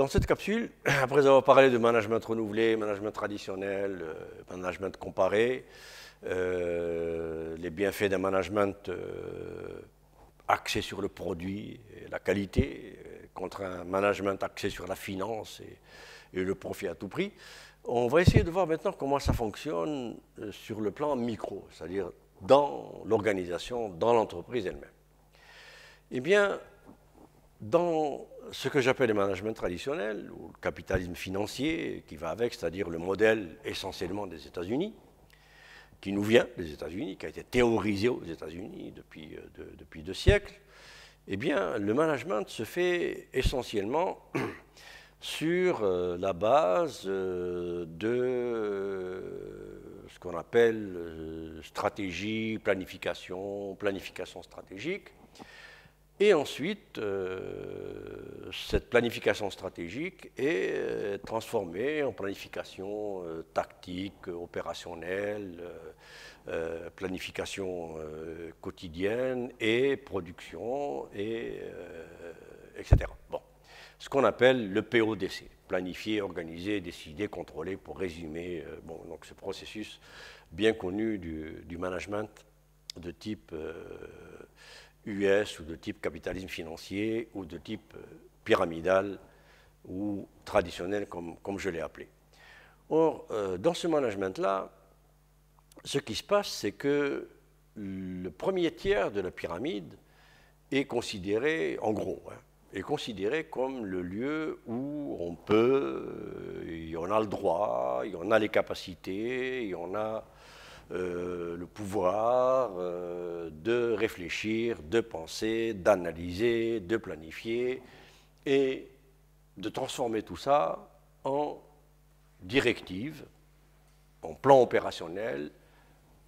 dans cette capsule, après avoir parlé de management renouvelé, management traditionnel, management comparé, les bienfaits d'un management axé sur le produit et la qualité, contre un management axé sur la finance et le profit à tout prix, on va essayer de voir maintenant comment ça fonctionne sur le plan micro, c'est-à-dire dans l'organisation, dans l'entreprise elle-même. Eh bien, dans ce que j'appelle le management traditionnel, ou le capitalisme financier qui va avec, c'est-à-dire le modèle essentiellement des États-Unis, qui nous vient des États-Unis, qui a été théorisé aux États-Unis depuis 2 siècles, eh bien, le management se fait essentiellement sur la base de ce qu'on appelle stratégie, planification stratégique. Et ensuite, cette planification stratégique est transformée en planification tactique, opérationnelle, planification quotidienne et production, etc. Bon. Ce qu'on appelle le PODC, planifier, organiser, décider, contrôler, pour résumer donc ce processus bien connu du management de type US ou de type capitalisme financier ou de type pyramidal ou traditionnel comme je l'ai appelé. Or, dans ce management-là, ce qui se passe, c'est que le premier tiers de la pyramide est considéré, en gros, est considéré comme le lieu où on peut, il y en a le droit, il y en a les capacités, il y en a le pouvoir de réfléchir, de penser, d'analyser, de planifier et de transformer tout ça en directive, en plan opérationnel,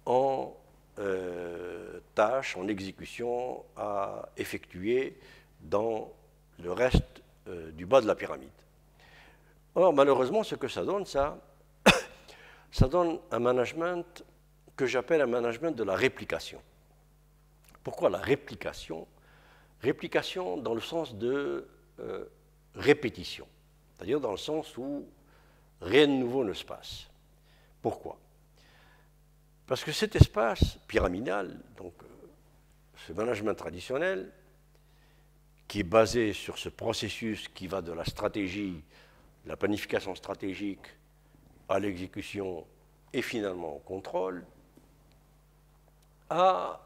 en tâches, en exécution à effectuer dans le reste du bas de la pyramide. Or, malheureusement, ce que ça donne, ça donne un management que j'appelle un management de la réplication. Pourquoi la réplication? Réplication dans le sens de répétition, c'est-à-dire dans le sens où rien de nouveau ne se passe. Pourquoi? Parce que cet espace pyramidal, donc ce management traditionnel, qui est basé sur ce processus qui va de la stratégie, la planification stratégique, à l'exécution et finalement au contrôle, a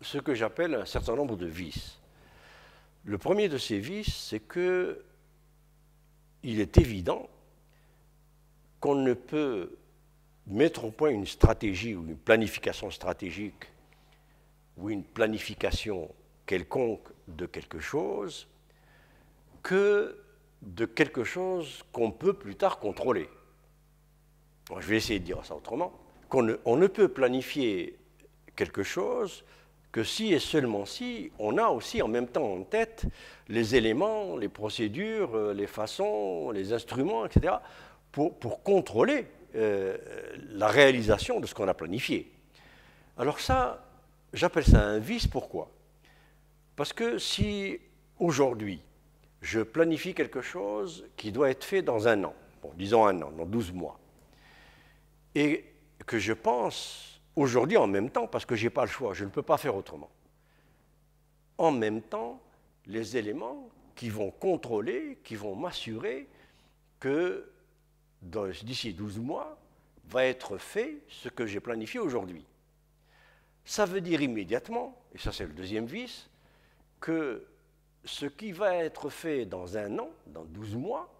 ce que j'appelle un certain nombre de vices. Le premier de ces vices, c'est qu'il est évident qu'on ne peut mettre au point une stratégie ou une planification stratégique ou une planification quelconque de quelque chose que de quelque chose qu'on peut plus tard contrôler. Bon, je vais essayer de dire ça autrement. On ne peut planifier quelque chose que si et seulement si on a aussi en même temps en tête les éléments, les procédures, les façons, les instruments, etc., pour contrôler la réalisation de ce qu'on a planifié. Alors ça, j'appelle ça un vice. Pourquoi? Parce que si aujourd'hui, je planifie quelque chose qui doit être fait dans un an, bon, disons un an, dans 12 mois, et que je pense aujourd'hui en même temps, parce que je n'ai pas le choix, je ne peux pas faire autrement, en même temps, les éléments qui vont contrôler, qui vont m'assurer que d'ici 12 mois, va être fait ce que j'ai planifié aujourd'hui. Ça veut dire immédiatement, et ça c'est le deuxième vice, que ce qui va être fait dans un an, dans 12 mois,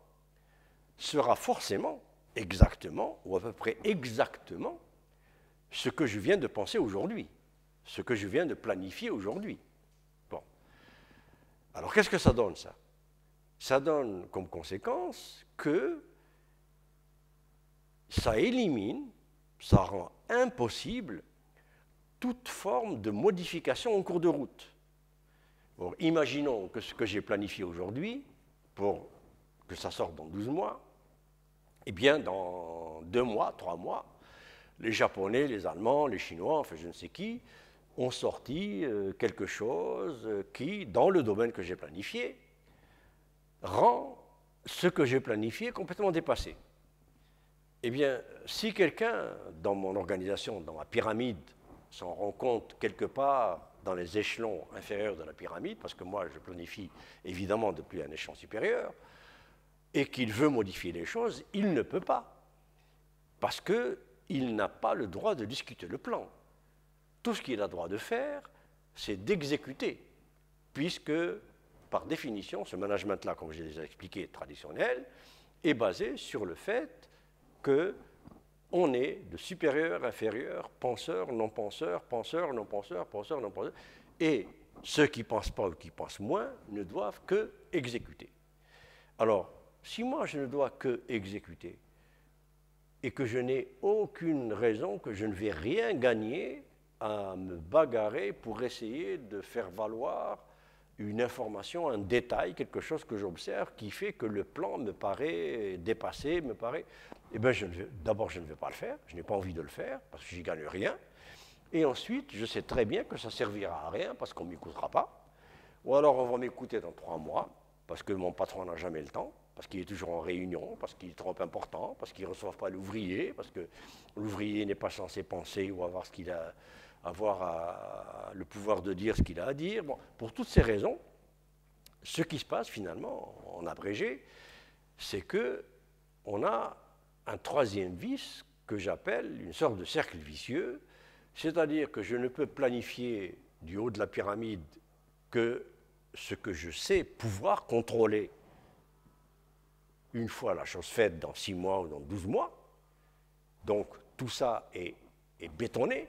sera forcément exactement, ou à peu près exactement, ce que je viens de penser aujourd'hui, ce que je viens de planifier aujourd'hui. Bon. Alors qu'est-ce que ça donne, ça? Ça donne comme conséquence que ça élimine, ça rend impossible toute forme de modification en cours de route. Bon, imaginons que ce que j'ai planifié aujourd'hui, pour que ça sorte dans 12 mois, eh bien, dans 2 mois, 3 mois, les Japonais, les Allemands, les Chinois, enfin je ne sais qui, ont sorti quelque chose qui, dans le domaine que j'ai planifié, rend ce que j'ai planifié est complètement dépassé. Eh bien, si quelqu'un, dans mon organisation, dans ma pyramide, s'en rend compte quelque part dans les échelons inférieurs de la pyramide, parce que moi, je planifie évidemment depuis un échelon supérieur, et qu'il veut modifier les choses, il ne peut pas, parce qu'il n'a pas le droit de discuter le plan. Tout ce qu'il a le droit de faire, c'est d'exécuter, puisque, par définition, ce management-là, comme je l'ai déjà expliqué, traditionnel, est basé sur le fait qu'on est de supérieur, inférieur, penseur, non-penseur, penseur, non-penseur, penseur, non-penseur, et ceux qui ne pensent pas ou qui pensent moins ne doivent que exécuter. Alors, si moi je ne dois que exécuter, et que je n'ai aucune raison, que je ne vais rien gagner à me bagarrer pour essayer de faire valoir une information, un détail, quelque chose que j'observe qui fait que le plan me paraît dépassé, me paraît... Eh bien, d'abord, je ne vais pas le faire, je n'ai pas envie de le faire, parce que j'y gagne rien. Et ensuite, je sais très bien que ça ne servira à rien, parce qu'on ne m'écoutera pas. Ou alors, on va m'écouter dans 3 mois, parce que mon patron n'a jamais le temps, parce qu'il est toujours en réunion, parce qu'il est trop important, parce qu'il ne reçoit pas l'ouvrier, parce que l'ouvrier n'est pas censé penser ou avoir le pouvoir de dire ce qu'il a à dire. Bon, pour toutes ces raisons, ce qui se passe finalement, en abrégé, c'est qu'on a un troisième vice que j'appelle une sorte de cercle vicieux, c'est-à-dire que je ne peux planifier du haut de la pyramide que ce que je sais pouvoir contrôler une fois la chose faite dans 6 mois ou dans 12 mois. Donc tout ça est bétonné,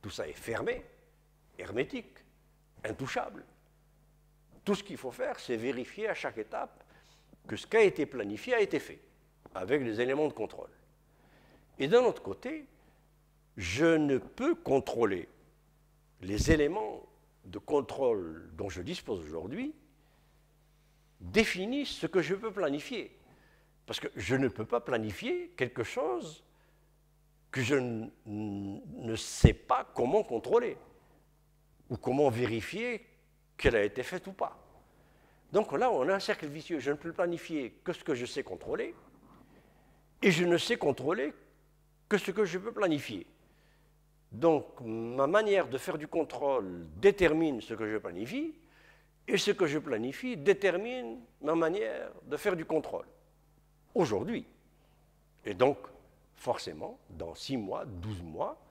tout ça est fermé, hermétique, intouchable. Tout ce qu'il faut faire, c'est vérifier à chaque étape que ce qui a été planifié a été fait, avec les éléments de contrôle. Et d'un autre côté, je ne peux contrôler les éléments de contrôle dont je dispose aujourd'hui, définissent ce que je peux planifier. Parce que je ne peux pas planifier quelque chose que je ne sais pas comment contrôler ou comment vérifier qu'elle a été faite ou pas. Donc là, on a un cercle vicieux. Je ne peux planifier que ce que je sais contrôler et je ne sais contrôler que ce que je peux planifier. Donc ma manière de faire du contrôle détermine ce que je planifie et ce que je planifie détermine ma manière de faire du contrôle. Aujourd'hui. Et donc, forcément, dans 6 mois, 12 mois,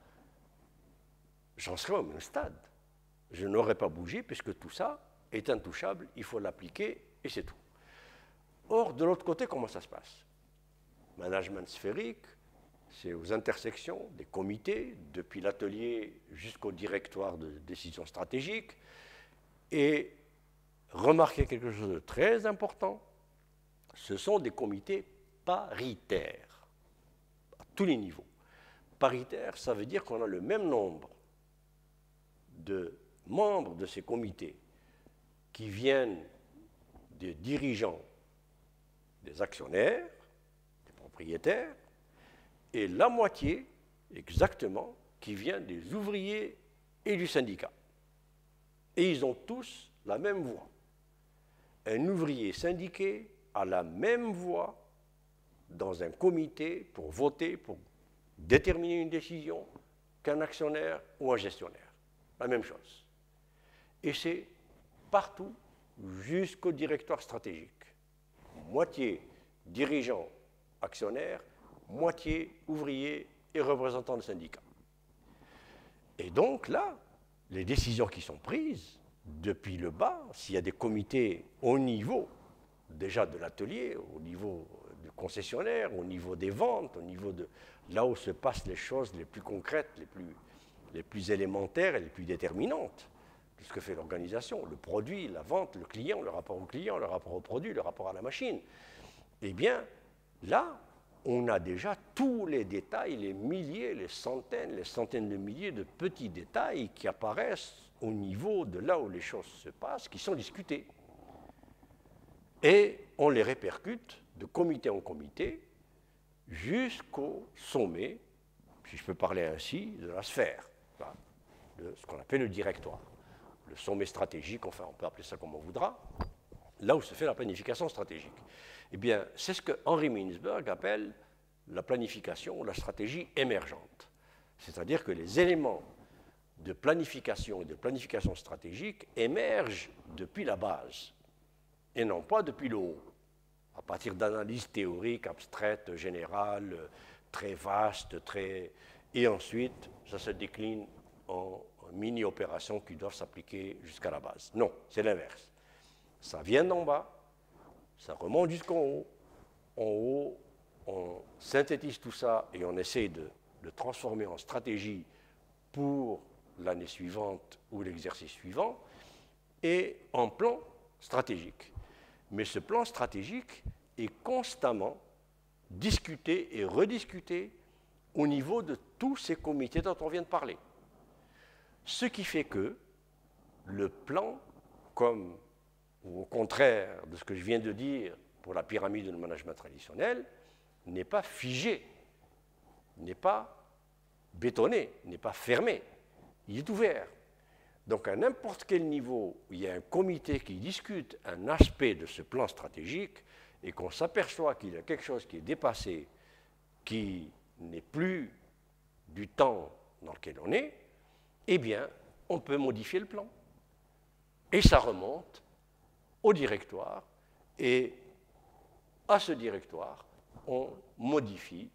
j'en serai au même stade. Je n'aurai pas bougé puisque tout ça est intouchable, il faut l'appliquer et c'est tout. Or, de l'autre côté, comment ça se passe? Management sphérique, c'est aux intersections des comités, depuis l'atelier jusqu'au directoire de décision stratégique. Et remarquez quelque chose de très important, ce sont des comités paritaires, à tous les niveaux. Paritaire, ça veut dire qu'on a le même nombre de membres de ces comités qui viennent des dirigeants, des actionnaires, des propriétaires, et la moitié, exactement, qui vient des ouvriers et du syndicat. Et ils ont tous la même voix. Un ouvrier syndiqué a la même voix dans un comité pour voter, pour déterminer une décision qu'un actionnaire ou un gestionnaire. La même chose. Et c'est partout jusqu'au directoire stratégique. Moitié dirigeants, actionnaires, moitié ouvriers et représentants de syndicats. Et donc là, les décisions qui sont prises depuis le bas, s'il y a des comités au niveau déjà de l'atelier, au niveau du concessionnaire, au niveau des ventes, au niveau de là où se passent les choses les plus concrètes, les plus élémentaires et les plus déterminantes de ce que fait l'organisation, le produit, la vente, le client, le rapport au client, le rapport au produit, le rapport à la machine. Eh bien, là, on a déjà tous les détails, les milliers, les centaines de milliers de petits détails qui apparaissent au niveau de là où les choses se passent, qui sont discutés. Et on les répercute de comité en comité jusqu'au sommet, si je peux parler ainsi, de la sphère, de ce qu'on appelle le directoire. Le sommet stratégique, enfin on peut appeler ça comme on voudra. là où se fait la planification stratégique. Eh bien, c'est ce que Henry Mintzberg appelle la planification, la stratégie émergente. C'est-à-dire que les éléments de planification et de planification stratégique émergent depuis la base et non pas depuis le haut, à partir d'analyses théoriques, abstraites, générales, très vastes, et ensuite, ça se décline en mini-opérations qui doivent s'appliquer jusqu'à la base. Non, c'est l'inverse. Ça vient d'en bas, ça remonte jusqu'en haut. En haut, on synthétise tout ça et on essaie de le transformer en stratégie pour l'année suivante ou l'exercice suivant, et en plan stratégique. Mais ce plan stratégique est constamment discuté et rediscuté au niveau de tous ces comités dont on vient de parler. Ce qui fait que le plan, comme ou au contraire de ce que je viens de dire pour la pyramide de management traditionnel, n'est pas figé, n'est pas bétonné, n'est pas fermé, il est ouvert. Donc à n'importe quel niveau où il y a un comité qui discute un aspect de ce plan stratégique et qu'on s'aperçoit qu'il y a quelque chose qui est dépassé, qui n'est plus du temps dans lequel on est, eh bien, on peut modifier le plan. Et ça remonte au directoire, et à ce directoire, on modifie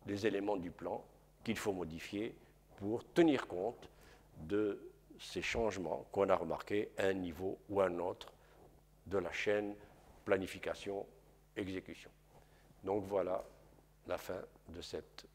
les éléments du plan qu'il faut modifier pour tenir compte de ces changements qu'on a remarqués à un niveau ou à un autre de la chaîne planification-exécution. Donc voilà la fin de cette